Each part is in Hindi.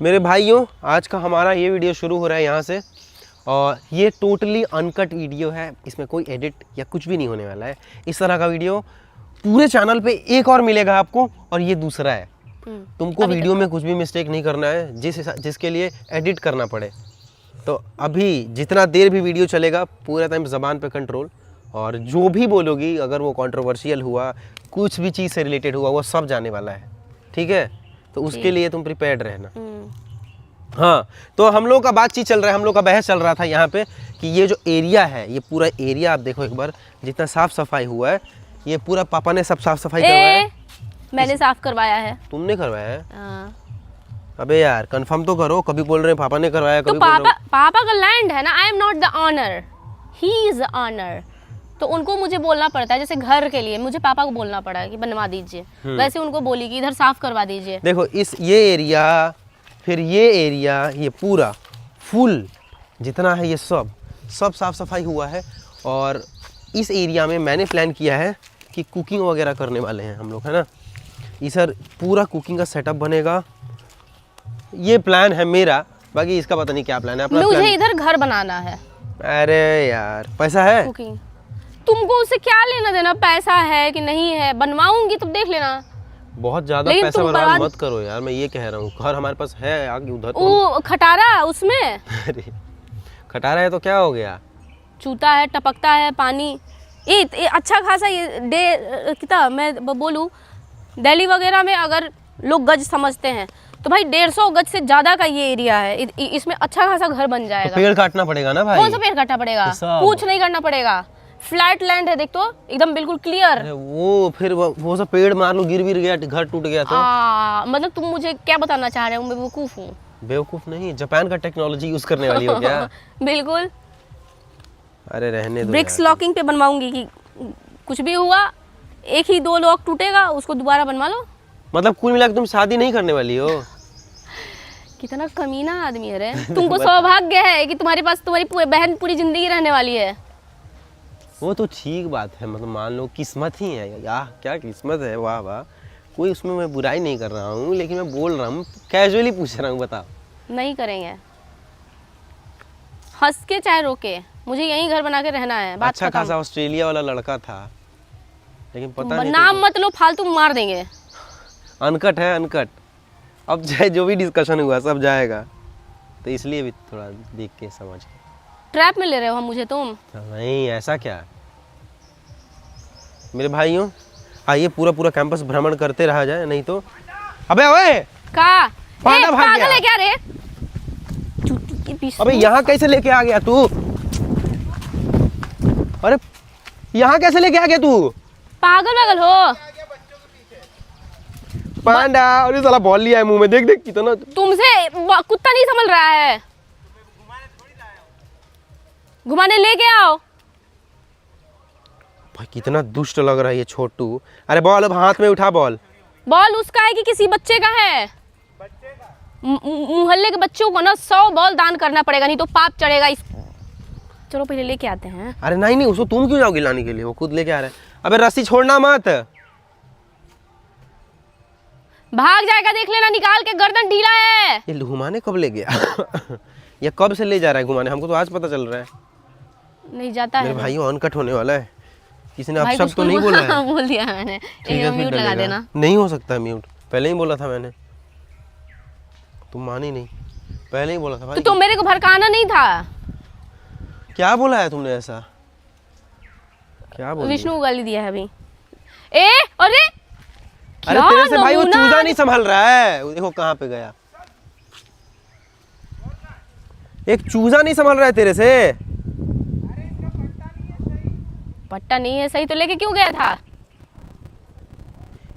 मेरे भाइयों, आज का हमारा ये वीडियो शुरू हो रहा है यहाँ से, और ये टोटली अनकट वीडियो है। इसमें कोई एडिट या कुछ भी नहीं होने वाला है। इस तरह का वीडियो पूरे चैनल पे एक और मिलेगा आपको, और ये दूसरा है। तुमको वीडियो में कुछ भी मिस्टेक नहीं करना है, जिसके लिए एडिट करना पड़े। तो अभी जितना देर भी वीडियो चलेगा पूरा टाइम ज़बान पे कंट्रोल, और जो भी बोलोगी अगर वो कंट्रोवर्शियल हुआ, कुछ भी चीज़ से रिलेटेड हुआ, वो सब जाने वाला है। ठीक है, तो उसके लिए तुम प्रिपेयर्ड रहना। हाँ, तो हम लोग का बातचीत चल रहा है, हम लोग का बहस चल रहा था यहाँ पे कि ये जो एरिया है, ये पूरा एरिया आप देखो एक बार, जितना साफ सफाई हुआ है, ये पूरा पापा ने सब साफ सफाई करवाया है। मैंने साफ करवाया है। तुमने करवाया है? अबे यार कंफर्म तो करो। कभी बोल रहे हैं पापा ने करवाया, कभी तो पापा का लैंड है ना। I am not the owner, he is the owner. तो उनको मुझे बोलना पड़ता है, जैसे घर के लिए मुझे पापा को बोलना पड़ा है कि बनवा दीजिए, वैसे उनको बोली कि इधर साफ करवा दीजिए। देखो ये एरिया, फिर ये एरिया, ये पूरा फुल जितना है ये सब साफ सफाई हुआ है। और इस एरिया में मैंने प्लान किया है कि कुकिंग वगैरह करने वाले हैं हम लोग, है ना। इधर पूरा कुकिंग का सेटअप बनेगा, ये प्लान है मेरा। बाकी इसका पता नहीं क्या प्लान है। अपना मुझे इधर घर बनाना है। अरे यार पैसा है, कुकिंग तुमको उससे क्या लेना देना, पैसा है कि नहीं है, बनवाऊंगी तब देख लेना। बहुत ज्यादा पैसा बर्बाद मत करो यार, मैं ये कह रहा हूँ। घर हमारे पास है आगे उधर। वो खटारा उसमें अरे खटारा है तो क्या हो गया, चूता है, टपकता है पानी। ये अच्छा खासा ये कितना मैं बोलूँ, दिल्ली वगैरह में अगर लोग गज समझते हैं तो भाई 150 गज से ज्यादा का ये एरिया है। इसमें अच्छा खासा घर बन जाएगा। तो पेड़ काटना पड़ेगा ना भाई। कौन सा पेड़ काटना पड़ेगा? कुछ नहीं करना पड़ेगा। फ्लैट लैंड है, देख तो एकदम बिल्कुल क्लियर। वो फिर वो सब पेड़ मार लो, गिर गया, घर टूट गया तो मतलब तुम मुझे क्या बताना चाह रहे हो? मैं बेवकूफ हूँ? बेवकूफ नहीं, जापान का टेक्नोलॉजी यूज करने वाली हो क्या? बिल्कुल। अरे रहने दो। ब्रिक्स लॉकिंग पे बनवाऊंगी कि कुछ भी हुआ एक ही 2 लॉक टूटेगा, उसको दोबारा बनवा लो। मतलब कुल मिला के तुम शादी नहीं करने वाली हो? कितना कमीना आदमी है रे। तुमको सौभाग्य है कि तुम्हारे पास तुम्हारी बहन पूरी जिंदगी रहने वाली है। वो तो ठीक बात है, मतलब मान लो किस्मत ही है यार। क्या किस्मत है, वाह वाह। कोई उसमें मैं बुराई नहीं कर रहा हूँ, लेकिन मैं बोल रहा हूँ, कैजुअली पूछ रहा हूँ। बताओ। नहीं करेंगे, हंस के चाहे रोके, मुझे यहीं घर बना के रहना है। बात अच्छा खासा ऑस्ट्रेलिया वाला लड़का था, लेकिन पता नहीं नाम मत लो फालतू, मार देंगे। अनकट है, अनकट। अब चाहे जो भी डिस्कशन हुआ सब जाएगा, तो इसलिए भी थोड़ा देख के समझ के। ट्रैप में ले रहे हो हम मुझे तुम? नहीं ऐसा क्या मेरे भाइयों, आइए पूरा कैंपस भ्रमण करते रहा जाए, नहीं तो। अबे ओए का पागल है क्या रे? चुट्टी के पीस। अबे यहाँ कैसे लेके आ गया तू? अरे यहाँ कैसे लेके आ गया तू? पागल हो पांडा। अरे साला बॉल लिया है मुंह में, देख कितना। तुमसे कुत्ता नहीं संभल रहा है। घुमाने लेके आओ। भाई कितना दुष्ट लग रहा है ये छोटू। अरे बॉल अब हाथ में उठा। बॉल उसका है कि किसी बच्चे का है? मोहल्ले के बच्चों को ना 100 बॉल दान करना पड़ेगा, नहीं तो पाप चढ़ेगा। चलो पहले लेके आते हैं। अरे नहीं उसको तुम क्यों जाओगे लाने के लिए, वो खुद लेके आ रहा है। अबे रस्सी छोड़ना मत, भाग जाएगा, देख लेना, निकाल के गर्दन ढीला है। ये घुमाने कब ले गया? ये कब से ले जा रहा है घुमाने? हमको तो आज पता चल रहा है। नहीं जाता है मेरे भाइयों अनकट होने वाला है। किसी ने अब सब तो नहीं बोला है? बोल दिया मैंने। म्यूट लगा देना। नहीं हो सकता म्यूट, पहले ही बोला था मैंने, तुम मानी नहीं। पहले ही बोला था भाई। तो मेरे को भड़काना नहीं था। क्या बोला है तुमने ऐसा? क्या बोला? विष्णु गाली दिया है अभी। अरे तेरे से भाई वो चूजा नहीं संभल रहा है। देखो कहाँ पे गया, एक चूजा नहीं संभल रहा है तेरे से। पट्टा नहीं है सही तो लेके क्यों गया था?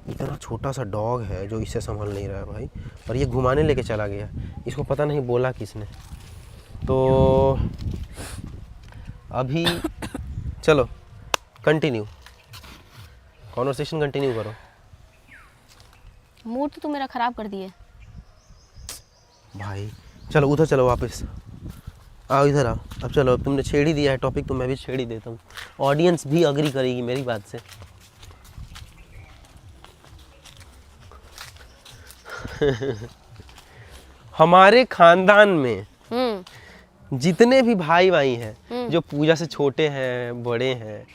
इतना छोटा सा डॉग है जो इसे संभल नहीं रहा है भाई, और ये घुमाने लेके चला गया। इसको पता नहीं बोला किसने। तो अभी चलो कंटिन्यू, कॉन्वर्सेशन कंटिन्यू करो। मूड तो मेरा खराब कर दिए भाई। चलो उधर चलो, वापस आओ, इधर आओ। अब चलो, अब तुमने छेड़ ही दिया है टॉपिक, तो मैं भी छेड़ ही देता हूँ। ऑडियंस भी अग्री करेगी मेरी बात से। हमारे खानदान में हम्म। जितने भी भाई भाई हैं जो पूजा से छोटे हैं बड़े हैं,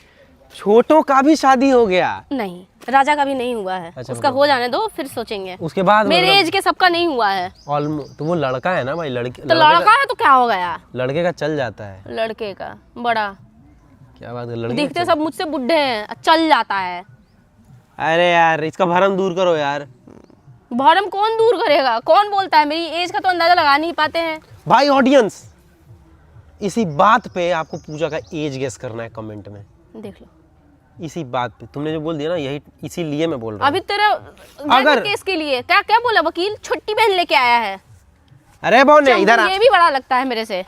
छोटों का भी शादी हो गया। नहीं, राजा का भी नहीं हुआ है। अच्छा, उसका हो जाने दो, फिर सोचेंगे। उसके बाद मेरे एज के सबका नहीं हुआ है। ऑलमोस्ट तो वो लड़का है ना भाई, लड़के तो लड़का है तो क्या हो गया? लड़के का चल जाता है। लड़के का बड़ा, क्या बात है, लड़के दिखते सब मुझसे बुढ़े हैं, चल जाता है। अरे यार इसका भरम दूर करो यार। भरम कौन दूर करेगा? कौन बोलता है? मेरी एज का तो अंदाजा लगा नहीं पाते हैं भाई। ऑडियंस, इसी बात पे आपको पूजा का एज गेस करना है कमेंट में। देख लो, इसी बात पे तुमने जो बोल दिया ना, यही इसीलिए मैं बोल रहा हूँ। अभी तेरा अगर केस के लिए क्या क्या बोला वकील? छुट्टी बहन लेके आया है। अरे बौने इधर आ। ये भी बड़ा लगता है मेरे से।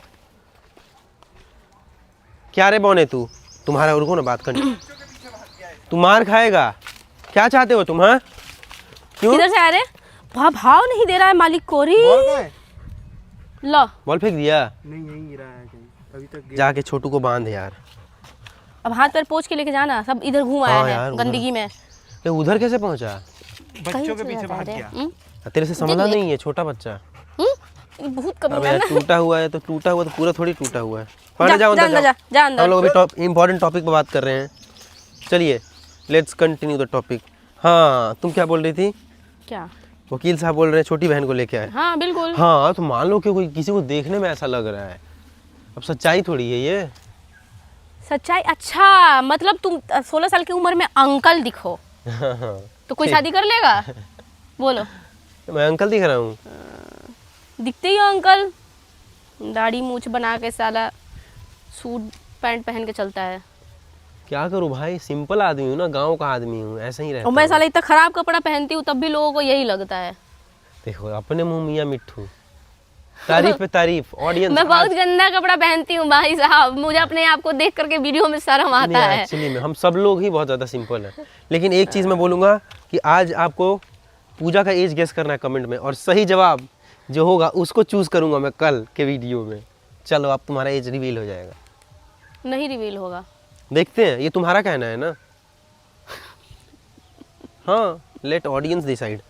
क्या रे बौने तू, तुम्हारा रुको ना बात करनी। तू मार खाएगा? क्या चाहते हो तुम? हाँ क्यों? किधर से आ रहे? भाव नहीं दे रहा है मालिक कोरी। लो, बॉल फेंक दिया? नहीं, यहीं गिरा है कहीं, अभी तक जाके छोटू को बांध यार। अब हाथ पैर पोंछ के लेके जाना, सब इधर घूम आया हाँ है यार, उधर। गंदगी में। ये उधर कैसे पहुंचा? बच्चों के पीछे भाग गया। तेरे से संभला नहीं है छोटा बच्चा। ये बहुत अब कमी यार है। टूटा हुआ है तो टूटा हुआ तो पूरा थोड़ी टूटा हुआ है। पहले जाओ अंदर, जा अंदर। हम लोग अभी इम्पोर्टेंट टॉपिक पे बात कर रहे हैं। चलिए लेट्स कंटिन्यू द टॉपिक। हाँ तुम क्या बोल रही थी? क्या? वकील साहब बोल रहे हैं छोटी बहन को लेके आए। हाँ बिल्कुल। हाँ तो मान लो कि कोई किसी को देखने में ऐसा लग रहा है, अब सच्चाई थोड़ी है ये। सच्चाई? अच्छा, मतलब तुम 16 साल की उम्र में अंकल दिखो तो कोई शादी कर लेगा? बोलो। मैं अंकल दिख रहा हूँ? दिखते ही हो अंकल, दाढ़ी मूछ बना के साला सूट पैंट पहन के चलता है। क्या करूँ भाई, सिंपल आदमी हूँ ना, गांव का आदमी हूँ, ऐसा ही रहता और मैं हूँ। साला इतना खराब कपड़ा पहनती हूँ तब भी लोगों को यही लगता है। देखो अपने मुंह मियाँ मिट्ठू, तारीफ पे तारीफ। ऑडियंस मैं बहुत गंदा कपड़ा पहनती हूँ भाई साहब, मुझे अपने आप को देख करके वीडियो में शर्म आता है। एक्चुअली में हम सब लोग ही बहुत ज़्यादा सिंपल हैं, लेकिन एक चीज़ मैं बोलूँगा कि आज आपको पूजा का एज गेस करना है कमेंट में, और सही जवाब जो होगा उसको चूज़ करूँगा मैं कल के वीडियो में। चलो अब तुम्हारा एज रिवील हो जाएगा। नहीं रिवील होगा। देखते हैं, ये तुम्हारा कहना है ना। हाँ लेट ऑडियंस डिसाइड।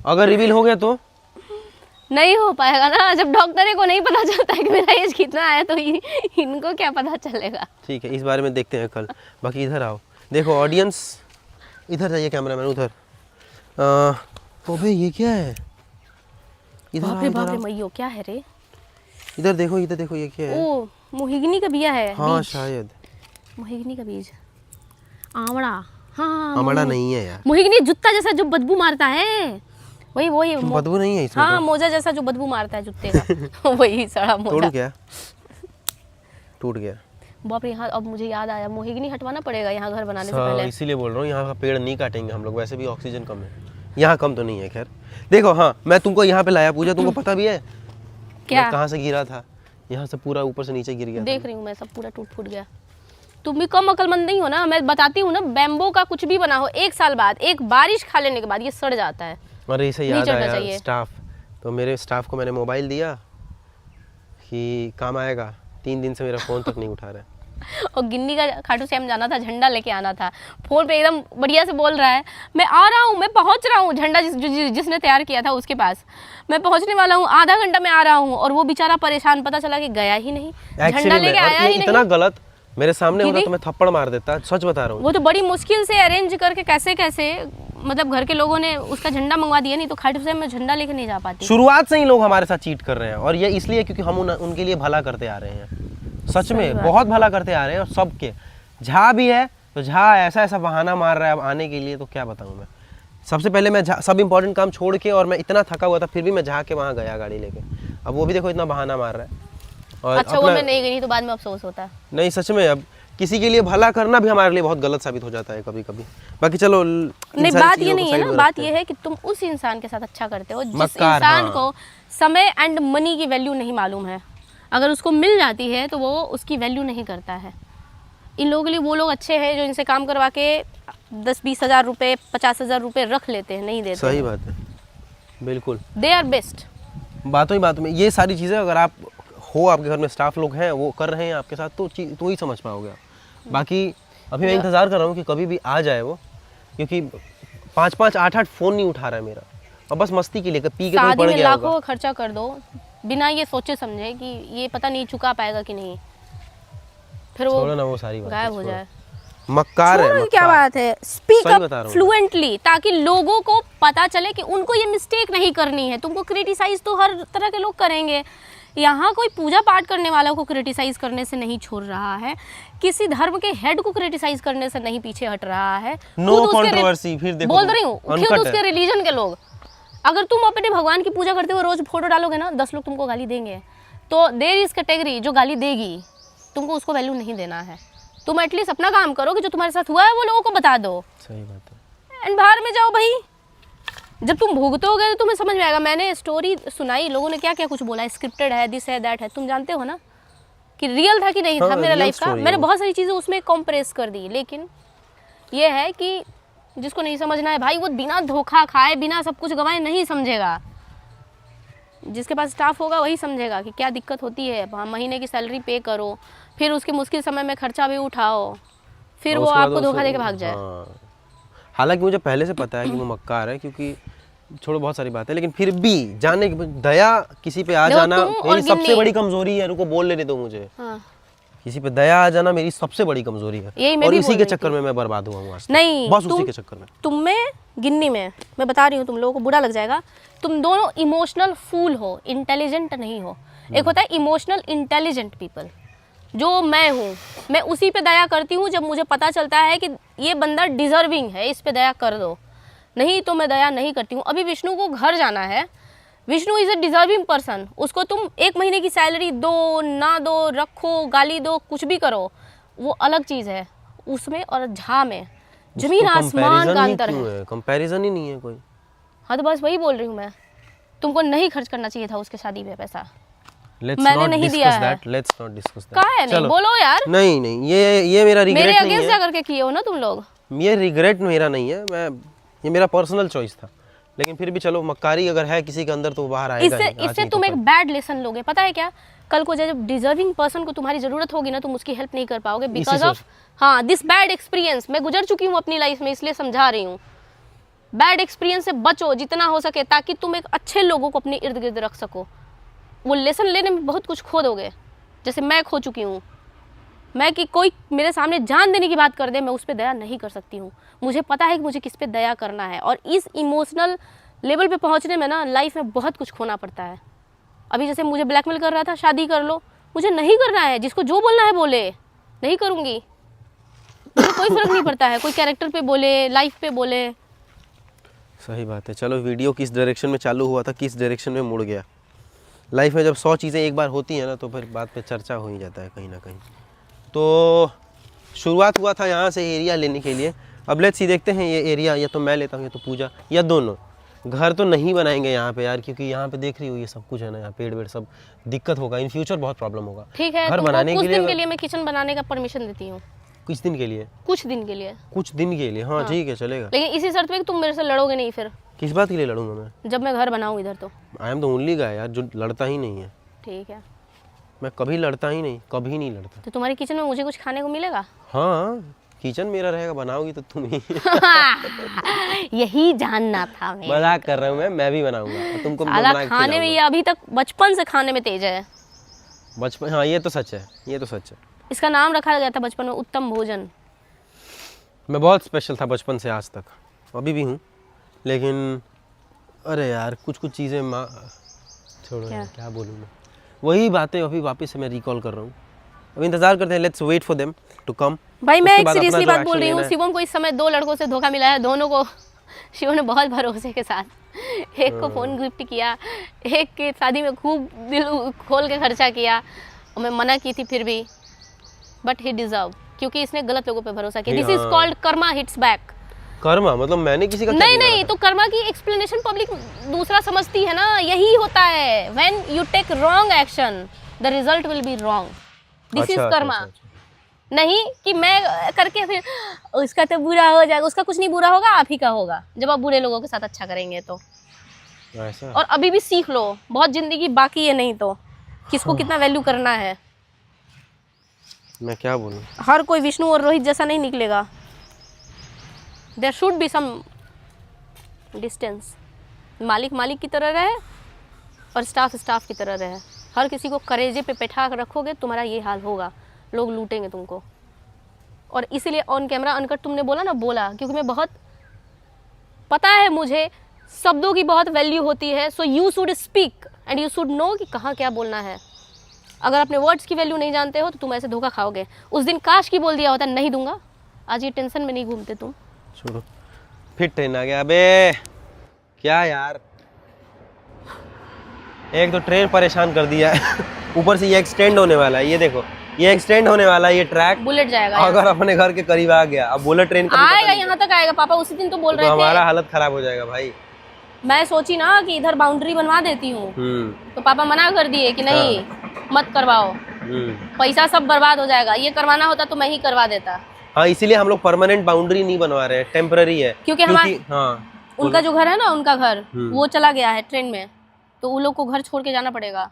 अगर रिवील हो गया तो नहीं हो पाएगा ना, जब डॉक्टर को नहीं पता चलता है कि मेरा एज कितना है तो इनको क्या पता चलेगा। ठीक है, इस बारे में देखते हैं कल। बाकी इधर आओ, देखो ऑडियंस, इधर जाइए कैमरामैन उधर। ओबे ये क्या है? इधर आओ, इधर बाप रे आओ। मैयो, क्या है रे? इधर देखो ये क्या है? ओ, मोहिगनी का बिया है। हाँ बीज। शायद। मोहिगनी का बीज, आवड़ा। हाँ आमड़ा नहीं है यार, मोहिगनी जूता जैसा जो बदबू मारता है, वही बदबू नहीं है इसमें। हाँ मोजा जैसा जो बदबू मारता है जूते का वही सड़ा मोजा। तोड़ क्या? टूट गया। बाप रे, यहाँ अब मुझे याद आया, मोहिगनी हटवाना पड़ेगा यहाँ घर बनाने से पहले। इसीलिए बोल रहा हूँ, यहाँ का पेड़ नहीं काटेंगे हम लोग, वैसे भी ऑक्सीजन कम है यहाँ। कम तो नहीं है खैर। देखो हाँ, मैं तुमको यहाँ पे लाया पूजा, तुमको पता भी है क्या? मैं कहाँ से गिरा था? यहाँ से पूरा ऊपर से नीचे गिर गया देख रही हूँ मैं, सब पूरा टूट फूट गया। तुम भी कम अक्लमंद नहीं हो ना, मैं बताती हूँ ना, बैम्बो का कुछ भी बना हो, 1 साल बाद, एक बारिश खा लेने के बाद ये सड़ जाता है। अरे इसे नहीं याद चढ़ना आया चाहिए। स्टाफ, तो मेरे स्टाफ को मैंने मोबाइल दिया कि काम आएगा। 3 दिन से मेरा फ़ोन तक नहीं उठा रहा है। और गिन्नी का खाटू श्याम जाना था, झंडा लेके आना था, फोन पे एकदम बढ़िया से बोल रहा है, मैं आ रहा हूँ, मैं पहुँच रहा हूँ, झंडा जिसने तैयार किया था उसके पास मैं पहुँचने वाला हूँ, आधा घंटा में आ रहा हूँ। और वो बेचारा परेशान, पता चला कि गया ही नहीं, झंडा लेके आया ही इतना नहीं। गलत मेरे सामने होता तो मैं थप्पड़ मार देता, सच बता रहा हूँ। वो तो बड़ी मुश्किल से अरेंज करके कैसे मतलब घर के लोगों ने उसका झंडा मंगवा दिया, नहीं तो खाटू श्याम में झंडा लेके नहीं जा पाती। शुरुआत से ही लोग हमारे साथ चीट कर रहे हैं, और ये इसलिए क्योंकि हम उनके लिए भला करते आ रहे हैं। सच में बहुत भला करते आ रहे हैं। और सबके झा भी है तो झा ऐसा बहाना मार रहा है अब आने के लिए, तो क्या बताऊँ मैं। सबसे पहले मैं सब इंपॉर्टेंट काम छोड़ के, और मैं इतना थका हुआ था फिर भी मैं झा के वहाँ गया गाड़ी लेके। अब वो भी देखो इतना बहाना मार रहा है। और अच्छा हुआ मैं नहीं गई, तो बाद में अफसोस होता। नहीं सच में, अब किसी के लिए भला करना भी हमारे लिए बहुत गलत साबित हो जाता है कभी कभी। बाकी चलो, नहीं बात ये नहीं है ना, बात ये है कि तुम उस इंसान के साथ अच्छा करते हो जिस मक्कार, इंसान हाँ। को समय एंड मनी की वैल्यू नहीं मालूम है। अगर उसको मिल जाती है तो वो उसकी वैल्यू नहीं करता है। इन लोगों के लिए वो लोग अच्छे हैं जो इनसे काम करवा के 10-20 हज़ार रुपये, 50 हज़ार रुपये रख लेते हैं, नहीं देते। सही बात है, बिल्कुल। They are best. बातों ही बातों में ये सारी चीज़ें अगर आप हो, आपके घर में स्टाफ लोग हैं वो कर रहे हैं आपके साथ, तो ही समझ पाओगे। बाकी अभी मैं इंतज़ार कर रहा हूँ कि कभी भी आ जाए वो, क्योंकि 5-5, 8-8 फ़ोन नहीं उठा रहा है मेरा। और बस मस्ती के लिए पी के कहीं शादी पड़ में गया लाखों होगा। का खर्चा कर दो बिना ये सोचे समझे कि ये पता नहीं चुका पाएगा कि नहीं, फिर वो छोड़ो ना वो सारी बात, गायब हो जाए। मक्कार है, छोड़ो, क्या मक्कार। बात है, स्पीक सही अप बता रहा हूँ। फ्लुएंटली ताकि लोगों को पता चले कि उनको ये मिस्टेक नहीं करनी है। तुमको क्रिटिसाइज तो हर तरह के लोग करेंगे, यहाँ कोई पूजा पाठ करने वालों को क्रिटिसाइज करने से नहीं छोड़ रहा है, किसी धर्म के हेड को क्रिटिसाइज करने से नहीं पीछे हट रहा है। नो खुद उसके कंट्रोवर्सी, फिर देखो बोल रही हूँ, uncut खुद है। उसके रिलीजन के लोग, अगर तुम अपने भगवान की पूजा करते हुए रोज फोटो डालोगे ना, 10 लोग तुमको गाली देंगे। तो देयर इज कैटेगरी जो गाली देगी, तुमको उसको वैल्यू नहीं देना है। तुम एटलीस्ट अपना काम करो कि जो तुम्हारे साथ हुआ है वो लोगों को बता दो, सही बात है। एंड बाहर में जाओ भाई। जब तुम भुगतोगे तो तुम्हें समझ में आएगा। मैंने स्टोरी सुनाई, लोगों ने क्या क्या कुछ बोला, स्क्रिप्टेड है, दिस है, दैट है, तुम जानते हो ना कि रियल था कि नहीं हाँ, था मेरा real लाइफ का। story है मैंने वो। बहुत सारी चीज़ें उसमें कॉम्प्रेस कर दी, लेकिन ये है कि जिसको नहीं समझना है भाई, वो बिना धोखा खाए, बिना सब कुछ गंवाए नहीं समझेगा। जिसके पास स्टाफ होगा वही समझेगा कि क्या दिक्कत होती है। महीने की सैलरी पे करो, फिर उसके मुश्किल समय में खर्चा भी उठाओ, फिर और वो उसके बाद आपको धोखा उसे- देके भाग जाए। हाँ। हालांकि मुझे पहले से पता है कि वो मक्कार है, क्योंकि छोड़ो बहुत सारी बातें, लेकिन फिर भी जाने की दया किसी पे आ देखो, जाना तुम और मेरी सबसे गिन्नी। बड़ी कमजोरी है। रुको बोल लेने दो मुझे। हाँ। किसी पे दया आ जाना मेरी सबसे बड़ी कमजोरी है, यही मैं और भी इसी बोल के रही चक्कर में मैं बर्बाद हुआ हूँ आज तक। नहीं, बस उसी तुम- के चक्कर में। तुम में गिन्नी में मैं बता रही हूँ, तुम लोगों को बुरा लग जाएगा, तुम दोनों इमोशनल फूल हो, इंटेलिजेंट नहीं हो। एक होता है इमोशनल इंटेलिजेंट पीपल, जो मैं हूँ, मैं उसी पे दया करती हूँ जब मुझे पता चलता है कि ये बंदा डिजर्विंग है, इस पे दया कर दो, नहीं तो मैं दया नहीं करती हूँ। अभी विष्णु को घर जाना है, Vishnu is a deserving person, उसको तुम 1 महीने की सैलरी दो ना दो, रखो, गाली दो, कुछ भी करो, वो अलग चीज़ है। उसमें और झा में जमीन आसमान का अंतर है। कंपैरिजन ही नहीं है कोई। हाँ तो बस वही बोल रही हूँ मैं, तुमको नहीं खर्च करना चाहिए था उसके शादी में पैसा। लेट्स मैंने नॉट नहीं दिया डिस्कस है। That, let's not discuss that. कहा है नहीं, बोलो यार, नहीं नहीं, ये मेरा रिग्रेट मेरे नहीं अगेंस्ट है। जा करके किए हो ना तुम लोग। ये रिग्रेट मेरा नहीं है, ये मेरा पर्सनल चॉइस था, लेकिन फिर भी चलो, मक्कारी अगर है किसी के अंदर तो वो बाहर आएगा ही, आज इससे नहीं तो तुम एक कल। बैड लेसन लोगे। पता है क्या, कल को जब डिजर्विंग पर्सन को तुम्हारी जरूरत होगी ना, तुम उसकी हेल्प नहीं कर पाओगे बिकॉज ऑफ हाँ दिस बैड एक्सपीरियंस। मैं गुजर चुकी हूँ अपनी लाइफ में, इसलिए समझा रही हूँ। बैड एक्सपीरियंस से बचो जितना हो सके, ताकि तुम एक अच्छे लोगों को अपने इर्द गिर्द रख सको। वो लेसन लेने में बहुत कुछ खो दोगे, जैसे मैं खो चुकी हूँ। मैं कि कोई मेरे सामने जान देने की बात कर दे, मैं उस पर दया नहीं कर सकती हूँ। मुझे पता है कि मुझे किस पे दया करना है, और इस इमोशनल लेवल पे पहुँचने में ना लाइफ में बहुत कुछ खोना पड़ता है। अभी जैसे मुझे ब्लैकमेल कर रहा था, शादी कर लो, मुझे नहीं करना है। जिसको जो बोलना है बोले, नहीं करूँगी, मुझे कोई फर्क नहीं पड़ता है। कोई कैरेक्टर पे बोले, लाइफ पे बोले। सही बात है। चलो, वीडियो किस डायरेक्शन में चालू हुआ था, किस डायरेक्शन में मुड़ गया। लाइफ में जब 100 चीज़ें एक बार होती हैं ना, तो फिर बात पे चर्चा हो ही जाता है कहीं ना कहीं। तो शुरुआत हुआ था यहाँ से एरिया लेने के लिए। अब लेट्स सी, देखते हैं ये एरिया या तो मैं लेता हूँ या तो पूजा, या दोनों। घर तो नहीं बनाएंगे यहाँ पे यार, क्योंकि यहाँ पे देख रही हो ये सब कुछ है ना, यहाँ पेड़ वेड़ सब, दिक्कत होगा, इन फ्यूचर बहुत प्रॉब्लम होगा। ठीक है, घर तुमको बनाने कुछ के लिए दिन के लिए मैं किचन बनाने का परमिशन देती हूँ। कुछ दिन के लिए, कुछ दिन के लिए, कुछ दिन के लिए, हाँ ठीक है, चलेगा। लेकिन इसी शर्त पे कि तुम मेरे से लड़ोगे नहीं फिर, किस बात के लिए लड़ूंगा मैं? जब मैं घर बनाऊँ इधर तो। I am the only guy यार जो लड़ता ही नहीं है। ठीक है, मैं कभी लड़ता ही नहीं, कभी नहीं लड़ता। तो तुम्हारी किचन में मुझे कुछ खाने को मिलेगा? हाँ, किचन मेरा रहेगा, बनाओगी तो तुम ही। यही जानना था मैं। मजाक कर रहा हूँ मैं भी बनाऊंगा, और तुमको मैं साला बना के खाने में ये अभी तक बचपन से खाने में तेज है। बचपन, हाँ ये तो सच है, ये तो सच है। इसका नाम रखा गया था बचपन में उत्तम भोजन। मैं बहुत स्पेशल था बचपन से आज तक, अभी भी हूँ, लेकिन अरे यार कुछ चीज़ें माँ, छोड़ो यार, क्या बोलूँ मैं, वही बातें अभी वापस से मैं रिकॉल कर रहा हूँ। अभी इंतजार करते हैं, let's wait for them to come. भाई मैं उसके एक बाद अपना सीरियसली जो बात बोल action रही हूँ, लेना है। शिवम को इस समय 2 लड़कों से धोखा मिला है। दोनों को शिवम ने बहुत भरोसे के साथ, एक को फ़ोन गिफ्ट किया, एक की शादी में खूब दिल खोल के खर्चा किया, और मैं मना की थी फिर भी, बट ही डिजर्व, क्योंकि इसने गलत लोगों पे भरोसा किया। This is called Karma hits back. Karma मतलब मैंने किसी का क्या नहीं बिगाड़ा नहीं, था? तो कर्मा की एक्सप्लेनेशन पब्लिक दूसरा समझती है ना, यही होता है। When you take wrong action the result will be wrong. This is अच्छा, कर्मा। अच्छा। नहीं कि मैं करके फिर उसका तो बुरा हो जाएगा, उसका कुछ नहीं बुरा होगा, आप ही का होगा जब आप बुरे लोगों के साथ अच्छा करेंगे तो। ऐसा और अभी भी सीख लो, बहुत जिंदगी बाकी है, नहीं तो किसको कितना वैल्यू करना है। मैं क्या बोलूँ। हर कोई विष्णु और रोहित जैसा नहीं निकलेगा। There should be some distance. मालिक मालिक की तरह रहे और स्टाफ स्टाफ की तरह रहे। हर किसी को करेजे पे बैठा कर रखोगे तुम्हारा ये हाल होगा, लोग लूटेंगे तुमको। और इसीलिए ऑन कैमरा अनकट तुमने बोला ना, बोला क्योंकि मैं बहुत पता है मुझे शब्दों की बहुत वैल्यू होती है। So you should speak and you should know कि कहाँ क्या बोलना है। अगर अपने वर्ड्स की वैल्यू नहीं जानते हो तो तुम ऐसे धोखा खाओगे। उस दिन काश की बोल दिया होता नहीं दूंगा, आज ये टेंशन में नहीं घूमते तुम। छोड़ो, फिर ट्रेन आ गया। अबे क्या यार, एक तो ट्रेन परेशान कर दिया है ऊपर से ये एक्सटेंड होने वाला है। ये देखो, ये एक्सटेंड होने वाला है ये ट्रैक। बुलेट जाएगा अगर अपने घर के करीब आ गया, अब बुलेट ट्रेन आएगा, यहाँ तक आएगा। पापा उसी दिन तो बोल रहे थे हमारा हालत खराब हो जाएगा भाई। मैं सोची ना कि इधर बाउंड्री बनवा देती हूँ, तो पापा मना कर दिए कि नहीं मत करवाओ, पैसा सब बर्बाद हो जाएगा। ये करवाना होता तो मैं ही करवा देता। हाँ, इसीलिए हम लोग परमानेंट बाउंड्री नहीं बनवा रहे हैं, टेम्पररी है। क्योंकि हाँ, उनका जो घर है ना, उनका घर वो चला गया है ट्रेन में, तो उन लोग को घर छोड़ के जाना पड़ेगा।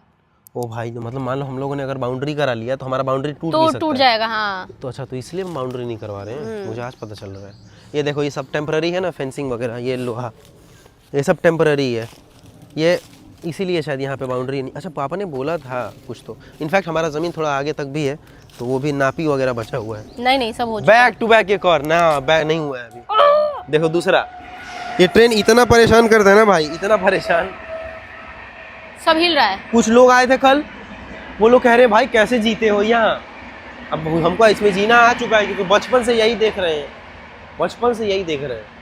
ओ भाई, मतलब मान लो हम लोगों ने अगर बाउंड्री करा लिया तो हमारा बाउंड्री टूट तो भी सकता टूट है। जाएगा। हाँ तो अच्छा, तो इसलिए हम बाउंड्री नहीं करवा रहे हैं। मुझे आज पता चल रहा है। ये देखो, ये सब टेम्पररी है ना, फेंसिंग वगैरह, ये लोहा, ये सब टेम्पररी है। ये इसीलिए शायद यहाँ पे बाउंड्री नहीं। अच्छा, पापा ने बोला था कुछ तो। इनफैक्ट हमारा ज़मीन थोड़ा आगे तक भी है, तो वो भी नापी वगैरह बचा हुआ है। नहीं सब हो चुका। बैक टू बैक एक और ना, बैक नहीं हुआ है अभी। देखो दूसरा, ये ट्रेन इतना परेशान करता है ना भाई, इतना परेशान। सब हिल रहा है। कुछ लोग आए थे कल, वो लोग कह रहे हैं भाई कैसे जीते हो यहाँ। अब हमको इसमें जीना आ चुका है, क्योंकि बचपन से यही देख रहे हैं, बचपन से यही देख रहे हैं।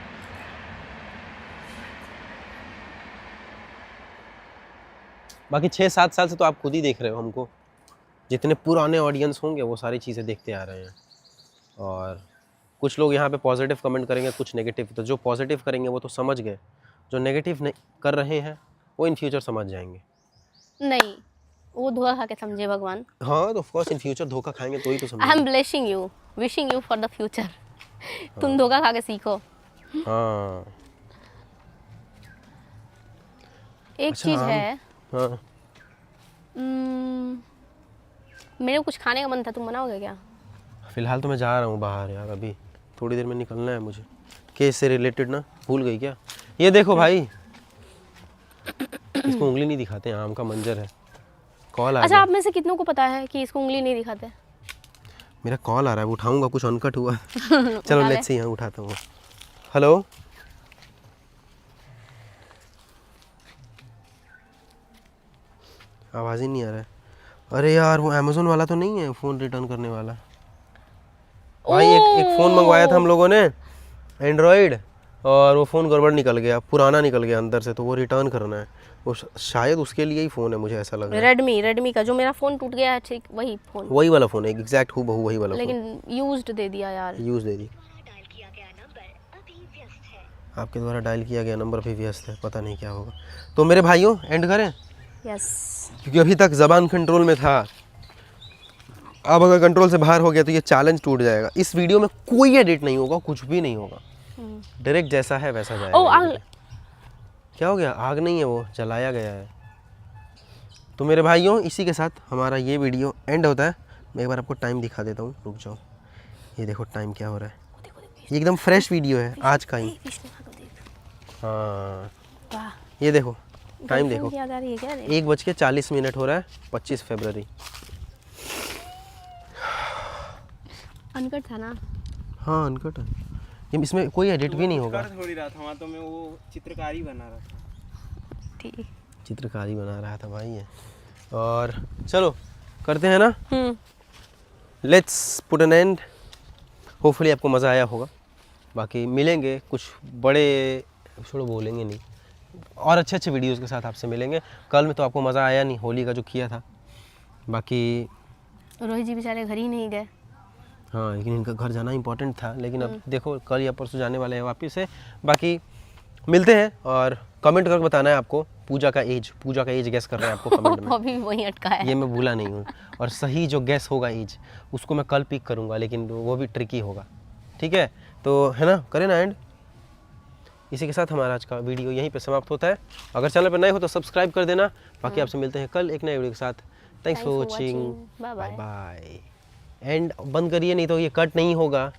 बाकी 6-7 साल से तो आप खुद ही देख रहे हो हमको। जितने पुराने ऑडियंस होंगे वो सारी चीज़ें देखते आ रहे हैं। और कुछ लोग यहाँ पे पॉजिटिव कमेंट करेंगे, कुछ नेगेटिव। तो जो पॉजिटिव करेंगे वो तो समझ गए, जो नेगेटिव कर रहे हैं वो इन फ्यूचर समझ जाएंगे। नहीं, वो धोखा खा के समझे भगवान। हाँ, तो ऑफ कोर्स इन फ्यूचर धोखा खाएंगे तो ही तो आई समझेंगे। Am blessing you, wishing you for the future. तुम धोखा खा के सीखो। हाँ, एक अच्छा, चीज है, हाँ, मेरे को कुछ खाने का मन था, तुम बनाओगे क्या? फिलहाल तो मैं जा रहा हूँ बाहर यार, अभी थोड़ी देर में निकलना है मुझे। केस से रिलेटेड ना, भूल गई क्या? ये देखो भाई, इसको उंगली नहीं दिखाते, आम का मंजर है। कॉल आ अच्छा, गया। आप में से कितनों को पता है कि इसको उंगली नहीं दिखाते? मेरा कॉल आ रहा है, उठाऊंगा, कुछ अनकट हुआ चलो लेट्स सी, यहाँ उठाता हूँ। हेलो, आवाज़ ही नहीं आ रहा है। अरे यार, वो अमेज़ोन वाला तो नहीं है फ़ोन रिटर्न करने वाला? भाई एक फ़ोन मंगवाया था हम लोगों ने, एंड्रॉयड, और वो फ़ोन गड़बड़ निकल गया, पुराना निकल गया अंदर से, तो वो रिटर्न करना है। वो शायद उसके लिए ही फ़ोन है, मुझे ऐसा लग रहा है। रेडमी का जो मेरा फ़ोन टूट गया है, ठीक वही फ़ोन, वही वाला फ़ोन है, एग्जैक्ट हूबहू वही वाला फ़ोन। लेकिन यूज्ड दे दिया यार। यूज़ दे दी। आपके द्वारा डायल किया गया नंबर अभी व्यस्त है, पता नहीं क्या होगा। तो मेरे भाइयों, एंड करें? यस। क्योंकि अभी तक ज़बान कंट्रोल में था, अब अगर कंट्रोल से बाहर हो गया तो ये चैलेंज टूट जाएगा। इस वीडियो में कोई एडिट नहीं होगा, कुछ भी नहीं होगा, डायरेक्ट जैसा है वैसा जाएगा। ओ, आग। क्या हो गया? आग नहीं है, वो जलाया गया है। तो मेरे भाइयों, इसी के साथ हमारा ये वीडियो एंड होता है। मैं एक बार आपको टाइम दिखा देता हूँ, रुक जाओ। ये देखो टाइम क्या हो रहा है, ये एकदम फ्रेश वीडियो है आज का ही। हाँ, ये देखो टाइम देखो, 1:40 हो रहा है, 25 फरवरी। अनकट था ना? हाँ, अनकट है, इसमें कोई एडिट भी नहीं होगा। कर थोड़ी रहा था वहाँ, तो मैं वो चित्रकारी बना रहा था। ठीक, चित्रकारी बना रहा था भाई ये। और चलो करते हैं ना, let's put an end. Hopefully आपको मज़ा आया होगा। बाकी मिलेंगे कुछ बड़े, छोड़ो बोलेंगे नहीं, और अच्छे अच्छे वीडियोज़ के साथ आपसे मिलेंगे। कल में तो आपको मज़ा आया नहीं, होली का जो किया था। बाकी रोहित जी बेचारे घर ही नहीं गए। हाँ, लेकिन इनका घर जाना इंपॉर्टेंट था, लेकिन अब देखो कल या परसों जाने वाले हैं वापस से। बाकी मिलते हैं, और कमेंट करके बताना है आपको पूजा का एज गेस कर रहे हैं आपको कमेंट में। अभी वही अटका है, ये मैं भूला नहीं हूँ। और सही जो गेस होगा एज, उसको मैं कल पिक करूँगा, लेकिन वो भी ट्रिकी होगा। ठीक है, तो है ना, करें ना एंड। इसी के साथ हमारा आज का वीडियो यहीं पे समाप्त होता है। अगर चैनल पर नए हो तो सब्सक्राइब कर देना। बाकी आपसे मिलते हैं कल एक नए वीडियो के साथ। Thanks for watching, bye bye. And बंद करिए, नहीं तो ये कट नहीं होगा।